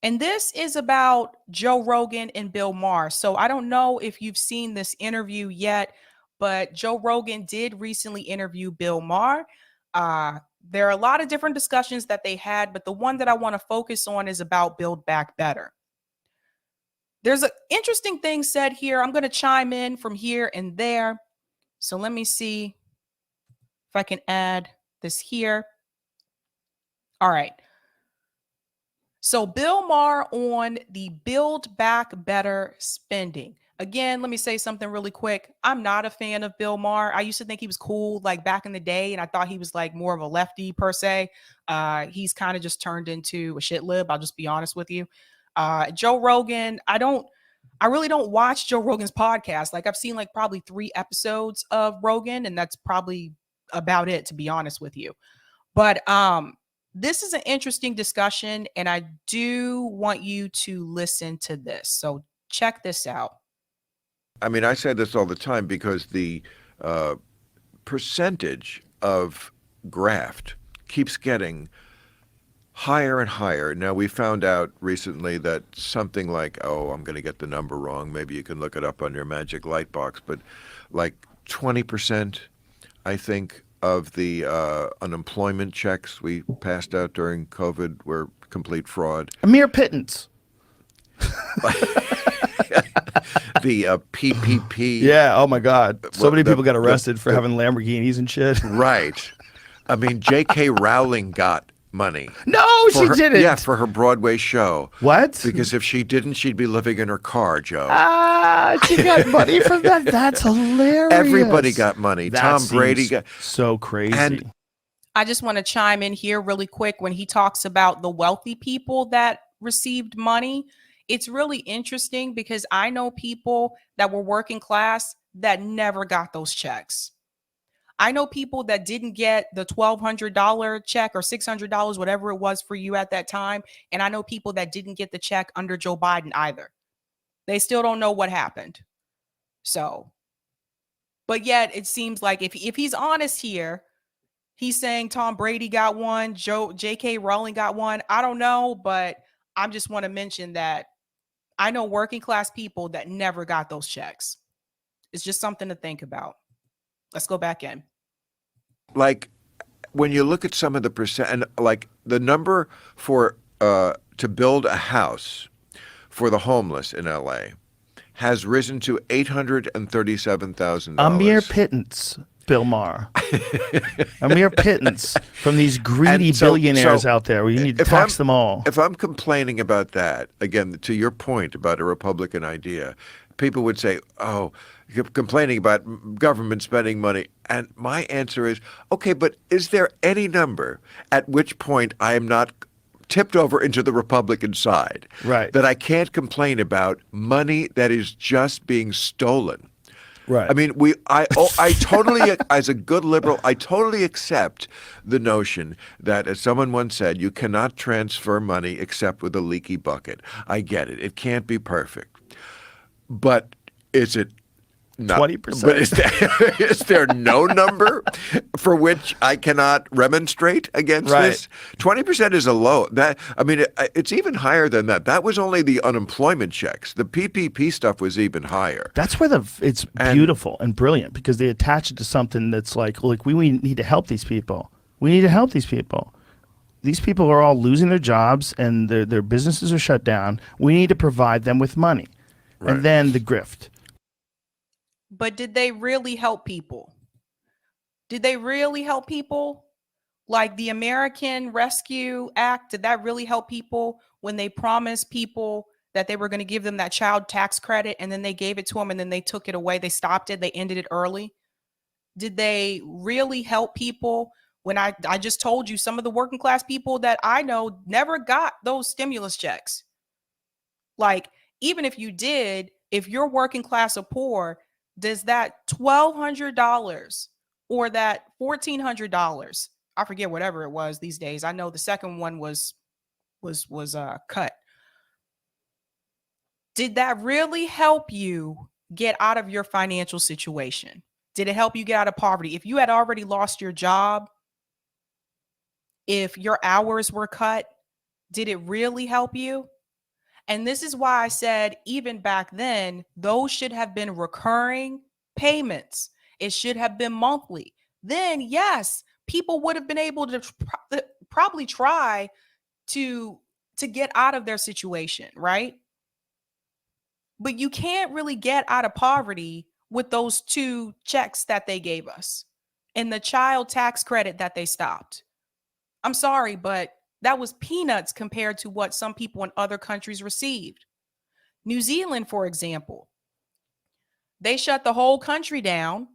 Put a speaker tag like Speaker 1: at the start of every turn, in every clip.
Speaker 1: And this is about Joe Rogan and Bill Maher. So I don't know if you've seen this interview yet, but Joe Rogan did recently interview Bill Maher. There are a lot of different discussions that they had, but the one that I want to focus on is about Build Back Better. There's an interesting thing said here. I'm going to chime in from here and there. So let me see if I can add this here. All right. So Bill Maher on the Build Back Better spending. Again, let me say something really quick. I'm not a fan of Bill Maher. I used to think he was cool like back in the day, and I thought he was like more of a lefty per se. He's kind of just turned into a shit lib. I'll just be honest with you. Joe Rogan, I really don't watch Joe Rogan's podcast. Like I've seen like probably 3 episodes of Rogan, and that's probably about it, to be honest with you. But this is an interesting discussion, and I do want you to listen to this. So check this out.
Speaker 2: I mean, I say this all the time because the percentage of graft keeps getting higher and higher. Now, we found out recently that something like, I'm going to get the number wrong. Maybe you can look it up on your magic light box, but like 20%, I think, of the unemployment checks we passed out during COVID were complete fraud.
Speaker 3: A mere pittance.
Speaker 2: The PPP.
Speaker 3: Yeah, oh my God. So many people got arrested for having Lamborghinis and shit.
Speaker 2: Right. I mean, J.K. Rowling got money.
Speaker 3: No, she didn't.
Speaker 2: Yeah, for her Broadway show.
Speaker 3: What?
Speaker 2: Because if she didn't, she'd be living in her car, Joe.
Speaker 3: She got money from that? That's hilarious.
Speaker 2: Everybody got money.
Speaker 3: That
Speaker 2: Tom Brady got...
Speaker 3: So crazy.
Speaker 2: And
Speaker 1: I just want to chime in here really quick when he talks about the wealthy people that received money. It's really interesting because I know people that were working class that never got those checks. I know people that didn't get the $1,200 check or $600, whatever it was for you at that time. And I know people that didn't get the check under Joe Biden either. They still don't know what happened. So, but yet it seems like if he's honest here, he's saying Tom Brady got one, J.K. Rowling got one. I don't know, but I just want to mention that I know working class people that never got those checks. It's just something to think about. Let's go back in.
Speaker 2: Like when you look at some of the percent, and like the number for to build a house for the homeless in L.A. has risen to $837,000.
Speaker 3: A mere pittance, Bill Maher. A mere pittance from these greedy billionaires out there. We need to tax them all.
Speaker 2: If I'm complaining about that, again, to your point about a Republican idea, people would say, oh, you're complaining about government spending money. And my answer is, okay, but is there any number at which point I am not tipped over into the Republican side?
Speaker 3: Right.
Speaker 2: That I can't complain about money that is just being stolen.
Speaker 3: Right.
Speaker 2: I mean, I totally, as a good liberal, I totally accept the notion that, as someone once said, you cannot transfer money except with a leaky bucket. I get it. It can't be perfect. But is it not
Speaker 3: 20%?
Speaker 2: But is there no number for which I cannot remonstrate against this? 20% is a low. It's even higher than that. That was only the unemployment checks. The PPP stuff was even higher.
Speaker 3: That's where it's beautiful and brilliant because they attach it to something that's like we need to help these people. We need to help these people. These people are all losing their jobs and their businesses are shut down. We need to provide them with money. Right. And then the grift.
Speaker 1: But did they really help people? Did they really help people? Like the American Rescue Act, did that really help people when they promised people that they were going to give them that child tax credit and then they gave it to them and then they took it away? They stopped it. They ended it early. Did they really help people when I just told you some of the working class people that I know never got those stimulus checks? Like, even if you did, if you're working class or poor, does that $1,200 or that $1,400, I forget whatever it was these days. I know the second one was cut. Did that really help you get out of your financial situation? Did it help you get out of poverty? If you had already lost your job if your hours were cut, did it really help you? And this is why I said, even back then, those should have been recurring payments. It should have been monthly. Then, yes, people would have been able to probably try to get out of their situation, right? But you can't really get out of poverty with those 2 checks that they gave us and the child tax credit that they stopped. I'm sorry, but that was peanuts compared to what some people in other countries received. New Zealand, for example, they shut the whole country down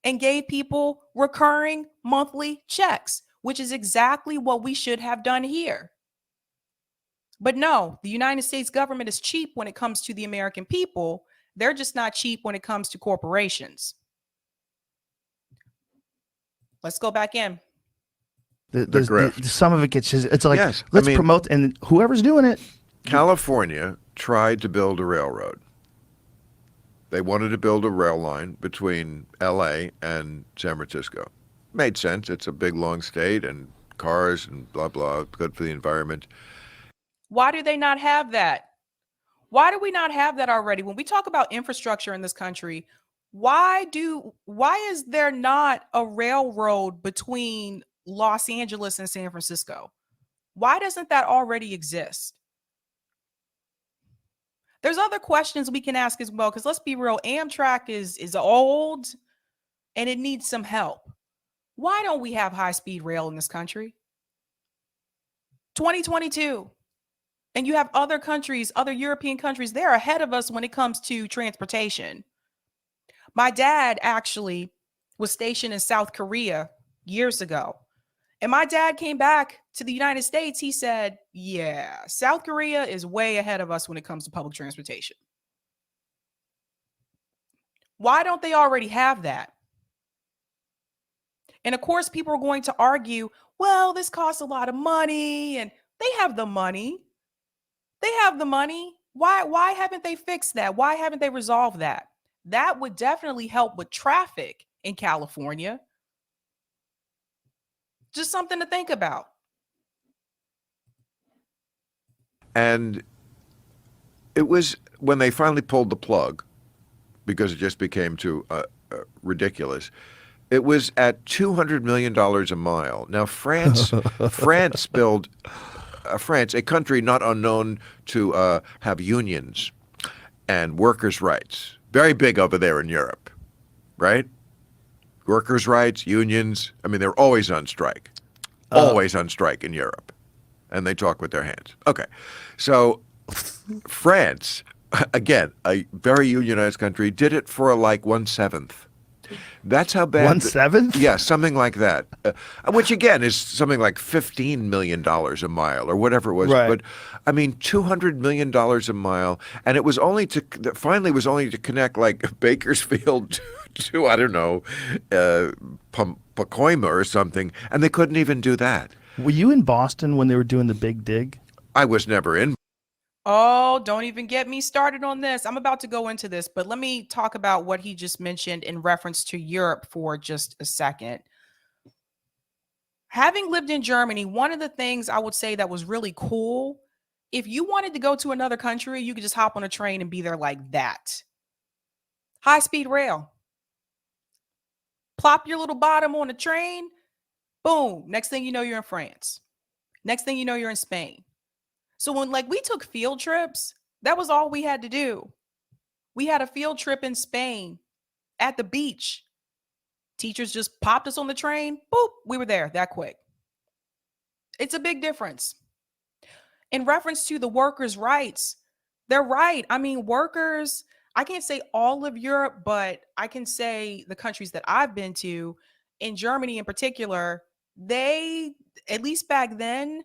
Speaker 1: and gave people recurring monthly checks, which is exactly what we should have done here. But no, the United States government is cheap when it comes to the American people. They're just not cheap when it comes to corporations. Let's go back in.
Speaker 3: Some of it gets just, it's like,
Speaker 2: Yes,
Speaker 3: let's promote, and whoever's doing it.
Speaker 2: California tried to build a railroad. They wanted to build a rail line between LA and San Francisco. Made sense. It's a big, long state and cars and blah, blah, good for the environment.
Speaker 1: Why do they not have that? Why do we not have that already? When we talk about infrastructure in this country, why is there not a railroad between Los Angeles and San Francisco? Why doesn't that already exist? There's other questions we can ask as well, because let's be real, Amtrak is old and it needs some help. Why don't we have high-speed rail in this country? 2022. And you have other countries, other European countries, they're ahead of us when it comes to transportation. My dad actually was stationed in South Korea years ago. And my dad came back to the United States. He said, yeah, South Korea is way ahead of us when it comes to public transportation. Why don't they already have that? And of course, people are going to argue, well, this costs a lot of money, and they have the money. They have the money. Why haven't they fixed that? Why haven't they resolved that? That would definitely help with traffic in California. Just something to think about.
Speaker 2: And it was when they finally pulled the plug, because it just became too ridiculous. It was at $200 million a mile. Now, France built France, a country not unknown to have unions and workers' rights. Very big over there in Europe, right? Workers' rights, unions. I mean, they're always on strike. Always on strike in Europe. And they talk with their hands. Okay. So France, again, a very unionized country, did it for like 1/7. That's how bad.
Speaker 3: 1/7?
Speaker 2: Yeah, something like that. Which again is something like $15 million a mile or whatever it was.
Speaker 3: Right.
Speaker 2: But I mean, $200 million a mile, and it was only to finally was only to connect like Bakersfield to I don't know, Pacoima or something, and they couldn't even do that.
Speaker 3: Were you in Boston when they were doing the big dig?
Speaker 2: I was never in.
Speaker 1: Oh, don't even get me started on this. I'm about to go into this, but let me talk about what he just mentioned in reference to Europe for just a second. Having lived in Germany, one of the things I would say that was really cool, if you wanted to go to another country, you could just hop on a train and be there like that. High-speed rail. Plop your little bottom on the train. Boom. Next thing you know, you're in France. Next thing you know, you're in Spain. So when we took field trips, that was all we had to do. We had a field trip in Spain at the beach. Teachers just popped us on the train. Boop, we were there that quick. It's a big difference. In reference to the workers' rights, they're right. I mean, workers, I can't say all of Europe, but I can say the countries that I've been to, in Germany in particular, they, at least back then,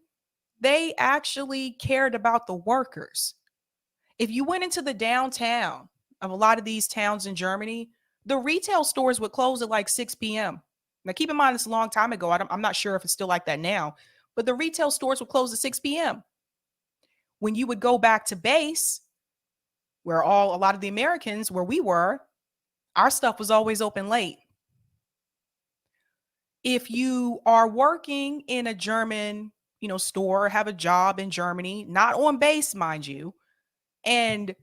Speaker 1: they actually cared about the workers. If you went into the downtown of a lot of these towns in Germany, the retail stores would close at like 6 p.m. Now, keep in mind, it's a long time ago. I'm not sure if it's still like that now, but the retail stores would close at 6 p.m. When you would go back to base, where a lot of the Americans, where we were, our stuff was always open late. If you are working in a German, store, have a job in Germany, not on base, mind you, and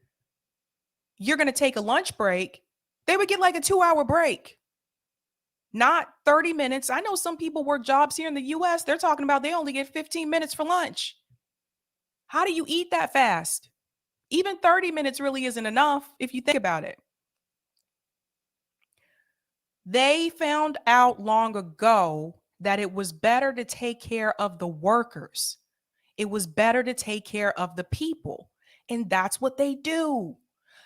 Speaker 1: you're going to take a lunch break, they would get like a 2-hour break, not 30 minutes. I know some people work jobs here in the US, they're talking about they only get 15 minutes for lunch. How do you eat that fast? Even 30 minutes really isn't enough if you think about it. They found out long ago that it was better to take care of the workers. It was better to take care of the people. And that's what they do.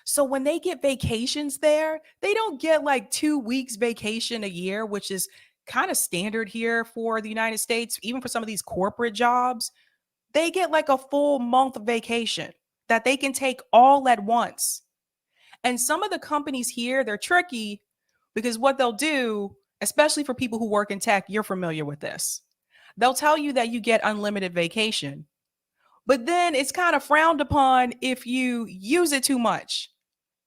Speaker 1: So when they get vacations there, they don't get like 2 weeks vacation a year, which is kind of standard here for the United States, even for some of these corporate jobs. They get like a full month of vacation that they can take all at once. And some of the companies here, they're tricky because what they'll do, especially for people who work in tech, you're familiar with this. They'll tell you that you get unlimited vacation, but then it's kind of frowned upon if you use it too much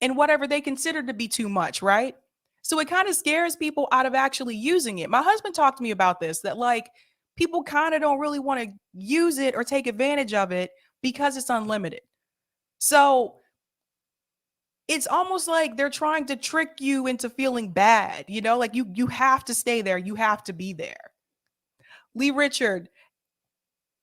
Speaker 1: and whatever they consider to be too much, right? So it kind of scares people out of actually using it. My husband talked to me about this, that like people kind of don't really want to use it or take advantage of it because it's unlimited. So it's almost like they're trying to trick you into feeling bad, like you have to stay there, you have to be there. Lee Richard,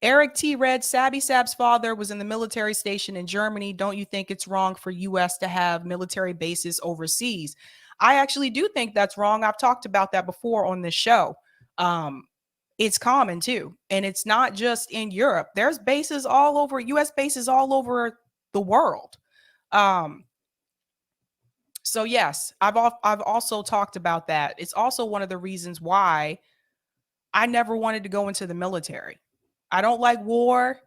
Speaker 1: Eric T. Red, Sabby Sab's father was in the military station in Germany. Don't you think it's wrong for US to have military bases overseas? I actually do think that's wrong. I've talked about that before on this show. It's common too. And it's not just in Europe. There's bases all over, US bases all over the world. So yes, I've also talked about that. It's also one of the reasons why I never wanted to go into the military. I don't like war.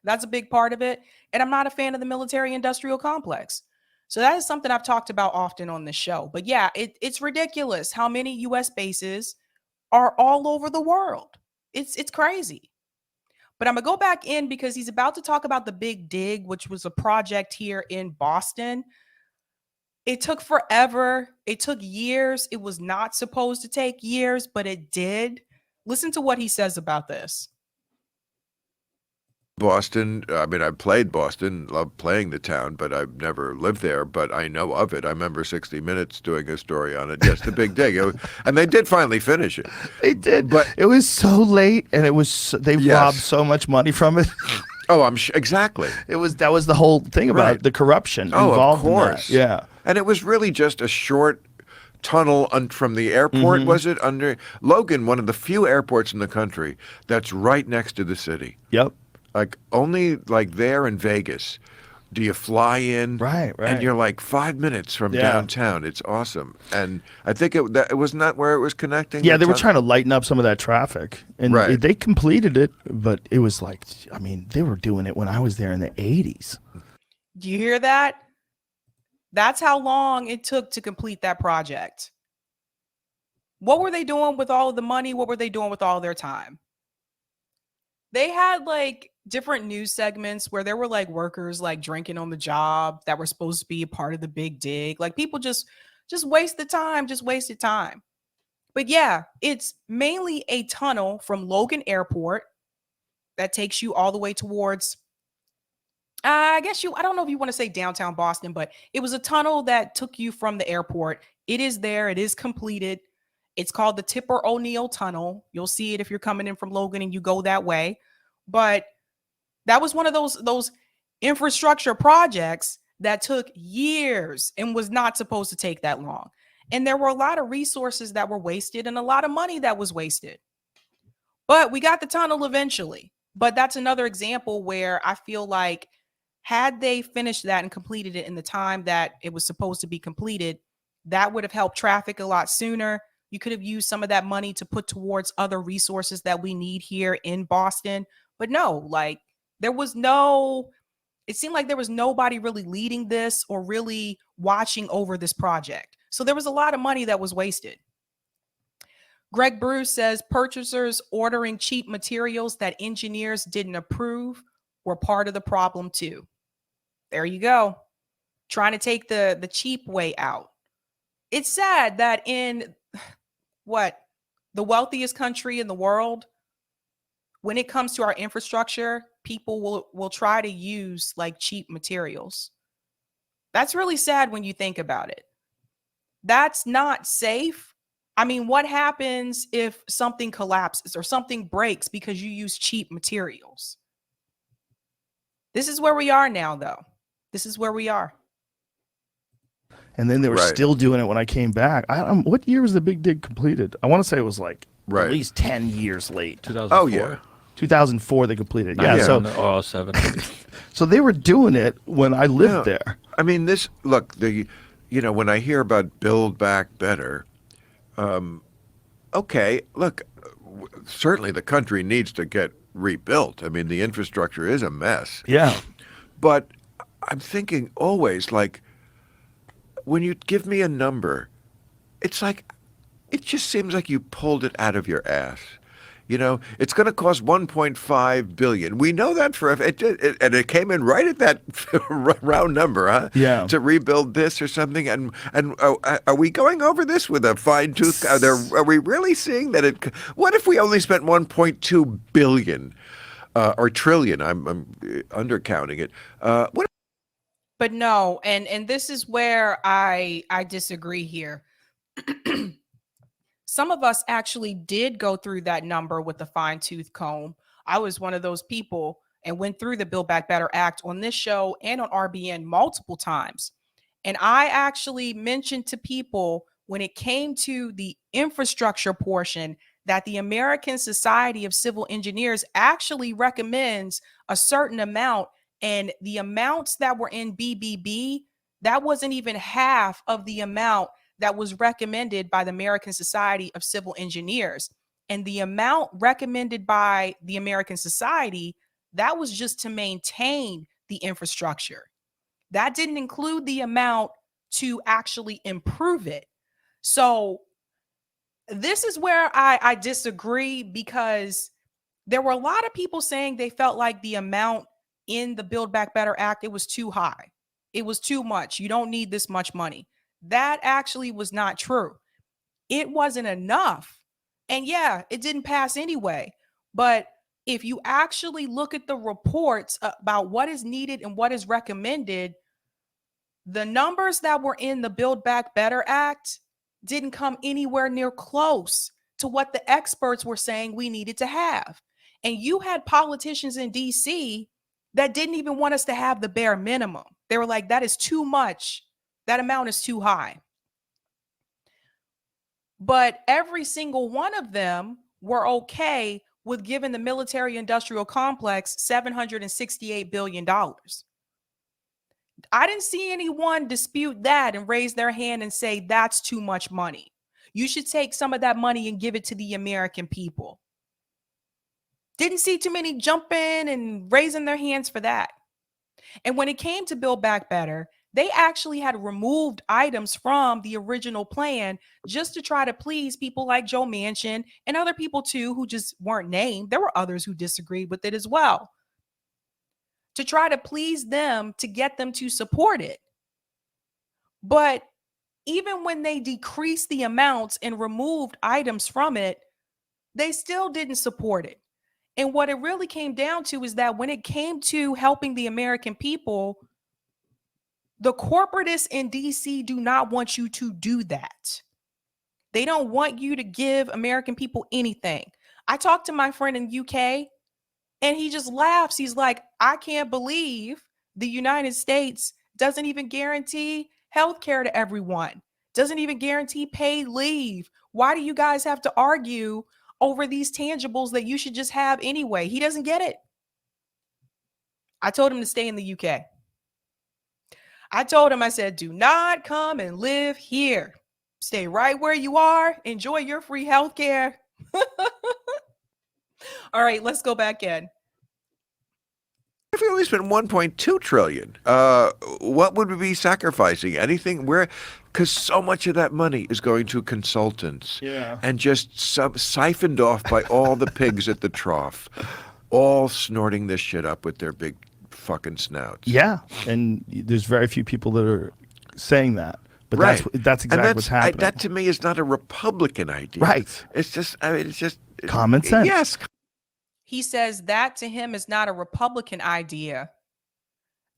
Speaker 1: That's a big part of it. And I'm not a fan of the military industrial complex. So that is something I've talked about often on this show. But yeah, it's ridiculous how many US bases are all over the world. It's crazy. But I'm going to go back in because he's about to talk about the Big Dig, which was a project here in Boston. It took forever. It took years. It was not supposed to take years, but it did. Listen to what he says about this.
Speaker 2: Boston, I mean, I played Boston, love playing the town, but I've never lived there, but I know of it. I remember 60 Minutes doing a story on it. Yes, the Big Dig. And they did finally finish it.
Speaker 3: They did,
Speaker 2: but
Speaker 3: it was so late, and they robbed so much money from it.
Speaker 2: Oh, exactly.
Speaker 3: That was the whole thing about the corruption involved.
Speaker 2: Of course.
Speaker 3: In that. Yeah.
Speaker 2: And it was really just a short tunnel from the airport, was it? Under Logan, one of the few airports in the country that's right next to the city.
Speaker 3: Yep.
Speaker 2: Like only like there in Vegas do you fly in,
Speaker 3: right,
Speaker 2: and you're like 5 minutes from downtown. It's awesome, and I think it was not where it was connecting.
Speaker 3: Yeah, they were trying to lighten up some of that traffic, and they completed it, but it was like, I mean, they were doing it when I was there in the 80s.
Speaker 1: Do you hear that? That's how long it took to complete that project. What were they doing with all of the money? What were they doing with all their time? They had like different news segments where there were like workers like drinking on the job that were supposed to be a part of the Big Dig. Like people just wasted time. But yeah, it's mainly a tunnel from Logan Airport that takes you all the way towards, I don't know if you want to say downtown Boston, but it was a tunnel that took you from the airport. It is there. It is completed. It's called the Tipper O'Neill Tunnel. You'll see it if you're coming in from Logan and you go that way. But that was one of those infrastructure projects that took years and was not supposed to take that long. And there were a lot of resources that were wasted and a lot of money that was wasted. But we got the tunnel eventually. But that's another example where I feel like had they finished that and completed it in the time that it was supposed to be completed, that would have helped traffic a lot sooner. You could have used some of that money to put towards other resources that we need here in Boston. But no, like it seemed like there was nobody really leading this or really watching over this project. So there was a lot of money that was wasted. Greg Bruce says purchasers ordering cheap materials that engineers didn't approve were part of the problem too. There you go. Trying to take the cheap way out. It's sad that in the wealthiest country in the world, when it comes to our infrastructure, people will try to use like cheap materials. That's really sad when you think about it. That's not safe. I mean, what happens if something collapses or something breaks because you use cheap materials? This is where we are now, though. This is where we are.
Speaker 3: And then they were
Speaker 2: Right.
Speaker 3: still doing it when I came back. What year was the big dig completed? I want to say it was like
Speaker 2: Right.
Speaker 3: at least 10 years late.
Speaker 4: 2004.
Speaker 2: Oh, yeah.
Speaker 3: 2004 they completed. Yeah.
Speaker 2: Yeah.
Speaker 3: So
Speaker 4: 07.
Speaker 3: so they were doing it when I lived
Speaker 2: Yeah.
Speaker 3: there.
Speaker 2: I mean, when I hear about Build Back Better, okay, look, certainly the country needs to get rebuilt. I mean, the infrastructure is a mess.
Speaker 3: Yeah.
Speaker 2: But I'm thinking always, like, when you give me a number, it's like, it just seems like you pulled it out of your ass. You know, it's going to cost 1.5 billion. We know that and it came in right at that round number, huh?
Speaker 3: Yeah.
Speaker 2: To rebuild this or something. And are we going over this with a fine tooth? Are we really seeing that what if we only spent 1.2 billion or trillion? I'm undercounting it. What?
Speaker 1: But no, and this is where I disagree here. Some of us actually did go through that number with a fine tooth comb. I was one of those people and went through the Build Back Better Act on this show and on RBN multiple times. And I actually mentioned to people when it came to the infrastructure portion that the American Society of Civil Engineers actually recommends a certain amount. And the amounts that were in BBB, that wasn't even half of the amount that was recommended by the American Society of Civil Engineers. And the amount recommended by the American Society, that was just to maintain the infrastructure. That didn't include the amount to actually improve it. So this is where I disagree, because there were a lot of people saying they felt like the amount in the Build Back Better Act, it was too high. It was too much. You don't need this much money. That actually was not true. It wasn't enough. And yeah, it didn't pass anyway. But if you actually look at the reports about what is needed and what is recommended, the numbers that were in the Build Back Better Act didn't come anywhere near close to what the experts were saying we needed to have. And you had politicians in DC that didn't even want us to have the bare minimum. They were like, that is too much. That amount is too high. But every single one of them were okay with giving the military industrial complex $768 billion. I didn't see anyone dispute that and raise their hand and say that's too much money. You should take some of that money and give it to the American people. Didn't see too many jumping and raising their hands for that. And when it came to Build Back Better, they actually had removed items from the original plan just to try to please people like Joe Manchin and other people too who just weren't named. There were others who disagreed with it as well, to try to please them, to get them to support it. But even when they decreased the amounts and removed items from it, they still didn't support it. And what it really came down to is that when it came to helping the American people, the corporatists in DC do not want you to do that. They don't want you to give American people anything. I talked to my friend in UK and he just laughs. He's like, I can't believe the United States doesn't even guarantee health care to everyone, doesn't even guarantee paid leave. Why do you guys have to argue over these tangibles that you should just have anyway? He doesn't get it. I told him to stay in the UK. I told him, I said, do not come and live here. Stay right where you are. Enjoy your free health care. All right, let's go back in.
Speaker 2: If we only spent 1.2 trillion, what would we be sacrificing? Anything? Because so much of that money is going to consultants, and just siphoned off by all the pigs at the trough, all snorting this shit up with their big fucking snouts.
Speaker 3: Yeah, and there's very few people that are saying that. But
Speaker 2: Right.
Speaker 3: that's exactly
Speaker 2: and
Speaker 3: what's happening.
Speaker 2: that to me is not a Republican idea.
Speaker 3: Right.
Speaker 2: It's just, I mean, it's just
Speaker 3: Common sense.
Speaker 2: Yes.
Speaker 1: He says that to him is not a Republican idea.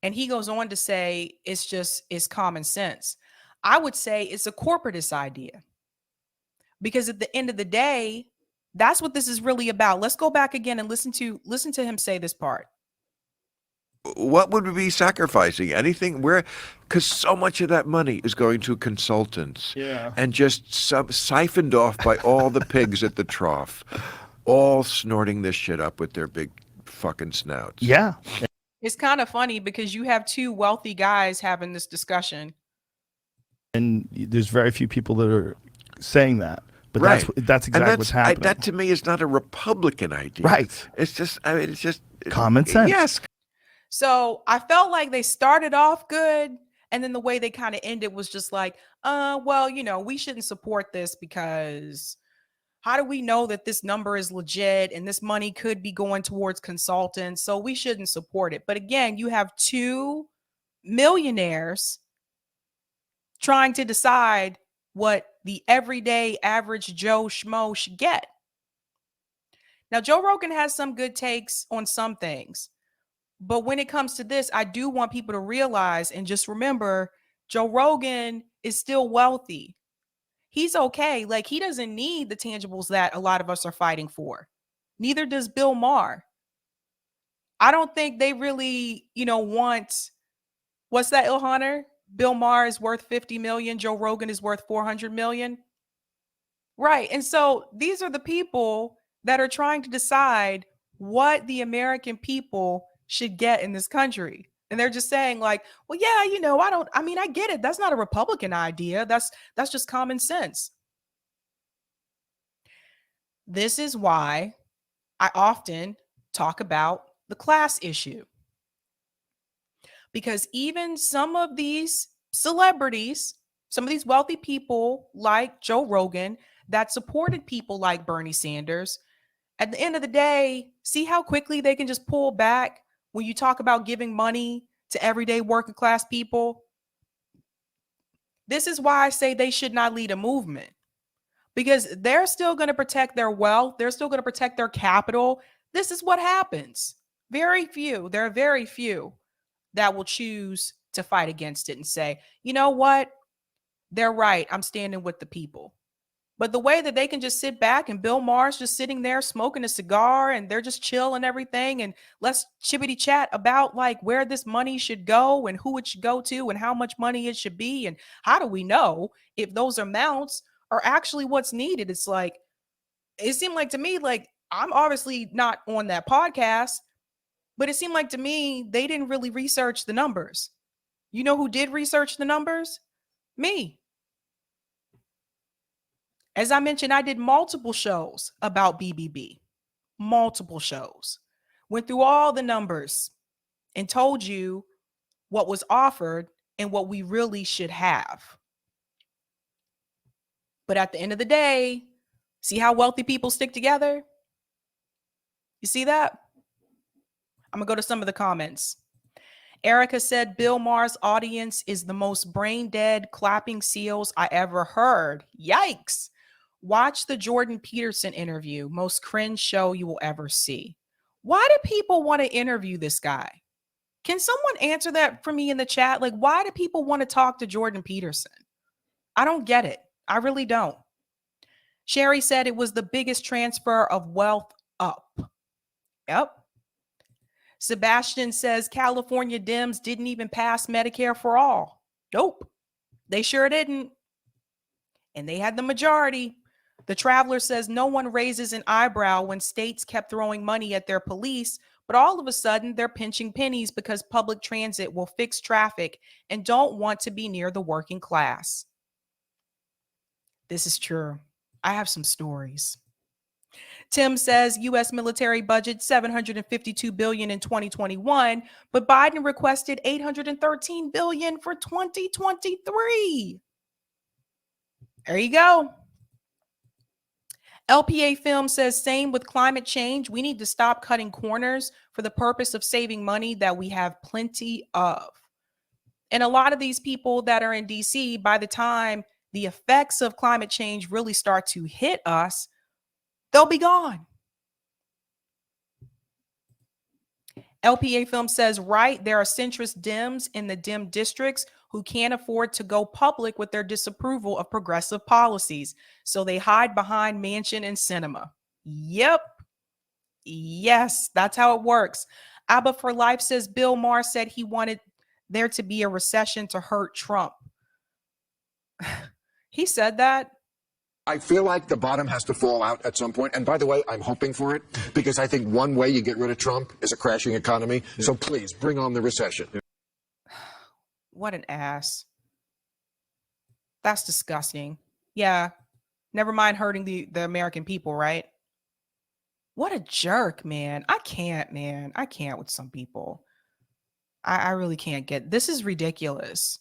Speaker 1: And he goes on to say it's common sense. I would say it's a corporatist idea. Because at the end of the day, that's what this is really about. Let's go back again and listen to him say this part.
Speaker 2: What would we be sacrificing? Anything? Because so much of that money is going to consultants, and just siphoned off by all the pigs at the trough, all snorting this shit up with their big fucking snouts.
Speaker 3: Yeah.
Speaker 1: It's kind of funny because you have two wealthy guys having this discussion,
Speaker 3: and there's very few people that are saying that. But
Speaker 2: right.
Speaker 3: that's exactly what's happening.
Speaker 2: That to me is not a Republican idea.
Speaker 3: Right.
Speaker 2: It's just, I mean, it's just
Speaker 3: common sense.
Speaker 2: Yes.
Speaker 1: So I felt like they started off good, and then the way they kind of ended was just like, well, we shouldn't support this because how do we know that this number is legit and this money could be going towards consultants? So we shouldn't support it. But again, you have two millionaires trying to decide what the everyday average Joe Schmo should get. Now, Joe Rogan has some good takes on some things. But when it comes to this, I do want people to realize and just remember, Joe Rogan is still wealthy. He's okay. Like, he doesn't need the tangibles that a lot of us are fighting for. Neither does Bill Maher. I don't think they really, want, what's that, Ilhanner? Bill Maher is worth 50 million. Joe Rogan is worth 400 million. Right. And so these are the people that are trying to decide what the American people should get in this country. And they're just saying like, well, yeah, I get it. That's not a Republican idea. That's just common sense. This is why I often talk about the class issue. Because even some of these celebrities, some of these wealthy people like Joe Rogan that supported people like Bernie Sanders, at the end of the day, see how quickly they can just pull back when you talk about giving money to everyday working class people. This is why I say they should not lead a movement, because they're still going to protect their wealth. They're still going to protect their capital. This is what happens. There are very few that will choose to fight against it and say, you know what? They're right. I'm standing with the people. But the way that they can just sit back and Bill Maher's just sitting there smoking a cigar and they're just chill and everything, and let's chibbity chat about like where this money should go and who it should go to and how much money it should be and how do we know if those amounts are actually what's needed. It's like, it seemed like to me, like, I'm obviously not on that podcast, but it seemed like to me they didn't really research the numbers. You know who did research the numbers? Me. As I mentioned, I did multiple shows about BBB, multiple shows, went through all the numbers and told you what was offered and what we really should have. But at the end of the day, see how wealthy people stick together? You see that? I'm going to go to some of the comments. Erica said, Bill Maher's audience is the most brain dead clapping seals I ever heard. Yikes. Watch the Jordan Peterson interview. Most cringe show you will ever see. Why do people want to interview this guy? Can someone answer that for me in the chat? Like, why do people want to talk to Jordan Peterson? I don't get it. I really don't. Sherry said it was the biggest transfer of wealth up. Yep. Sebastian says California Dems didn't even pass Medicare for all. Nope. They sure didn't. And they had the majority. The Traveler says no one raises an eyebrow when states kept throwing money at their police, but all of a sudden they're pinching pennies because public transit will fix traffic and don't want to be near the working class. This is true. I have some stories. Tim says U.S. military budget $752 billion in 2021, but Biden requested $813 billion for 2023. There you go. LPA Film says same with climate change. We need to stop cutting corners for the purpose of saving money that we have plenty of. And a lot of these people that are in DC, by the time the effects of climate change really start to hit us, they'll be gone. LPA Film says, right, there are centrist Dems in the Dem districts who can't afford to go public with their disapproval of progressive policies. So they hide behind Mansion and Cinema. Yep. Yes, that's how it works. Abba for Life says Bill Maher said he wanted there to be a recession to hurt Trump. He said that.
Speaker 4: I feel like the bottom has to fall out at some point. And by the way, I'm hoping for it because I think one way you get rid of Trump is a crashing economy. So please bring on the recession.
Speaker 1: What an ass. That's disgusting. Yeah. Never mind hurting the American people, right? What a jerk, man. I can't, man. I can't with some people. I really can't get this is ridiculous.